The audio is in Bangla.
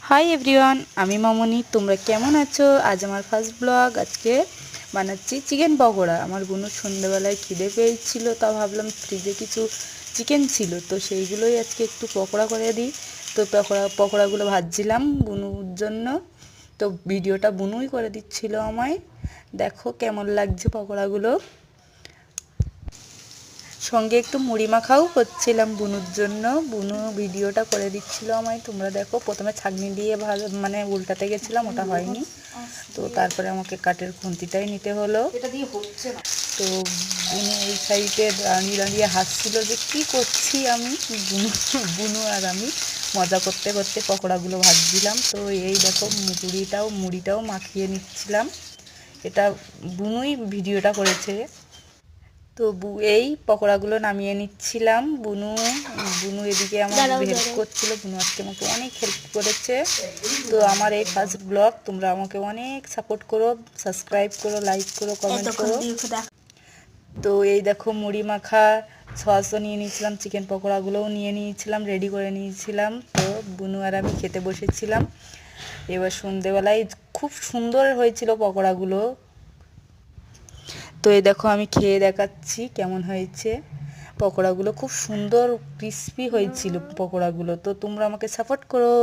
হাই এভরিওয়ান, আমি মামনি। তোমরা কেমন আছো? আজ আমার ফার্স্ট ব্লগ। আজকে বানাচ্ছি চিকেন পকোড়া। আমার বুনুর সন্ধ্যেবেলায় খিদে পেয়েছিল, তা ভাবলাম ফ্রিজে কিছু চিকেন ছিল, তো সেইগুলোই আজকে একটু পকোড়া করে দিই। তো পকোড়াগুলো ভাজছিলাম বুনুর জন্য। তো ভিডিওটা বুনুই করে দিচ্ছিল আমায়। দেখো কেমন লাগছে পকোড়াগুলো। সঙ্গে একটু মুড়ি মাখাও করছিলাম বুনুর জন্য। বুনু ভিডিওটা করে দিচ্ছিল আমায়। তোমরা দেখো, প্রথমে ছাঁকনি দিয়ে ভালো মানে উল্টাতে গেছিলাম, ওটা হয়নি। তো তারপরে আমাকে কাঠের খুন্তিটাই নিতে হলো। তো বুনু এই সাইডে দাঁড়িয়ে দাঁড়িয়ে হাসছিল যে কী করছি আমি। বুনু বুনু আর আমি মজা করতে করতে পকোড়াগুলো ভাজছিলাম। তো এই দেখো মুড়িটাও মাখিয়ে নিচ্ছিলাম। এটা বুনুই ভিডিওটা করেছে। তো এই পকোড়াগুলো নামিয়ে নিচ্ছিলাম। বুনু বুনু এদিকে আমার হেল্প করছিল। বুনু আজকে আমাকে অনেক হেল্প করেছে। তো আমার এই ফার্স্ট ব্লগ, তোমরা আমাকে অনেক সাপোর্ট করো, সাবস্ক্রাইব করো, লাইক করো, কমেন্ট করো। তো এই দেখো মুড়ি মাখা সসও নিয়ে নিয়েছিলাম, চিকেন পকোড়াগুলোও নিয়ে নিয়েছিলাম, রেডি করে নিয়েছিলাম। তো বুনু আর আমি খেতে বসেছিলাম। এবার সন্ধেবেলায় খুব সুন্দর হয়েছিল পকোড়াগুলো। তো এই দেখো আমি খেয়ে দেখাচ্ছি কেমন হয়েছে। পকোড়াগুলো খুব সুন্দর ক্রিস্পি হয়েছিল পকোড়াগুলো। তো তোমরা আমাকে সাপোর্ট করো।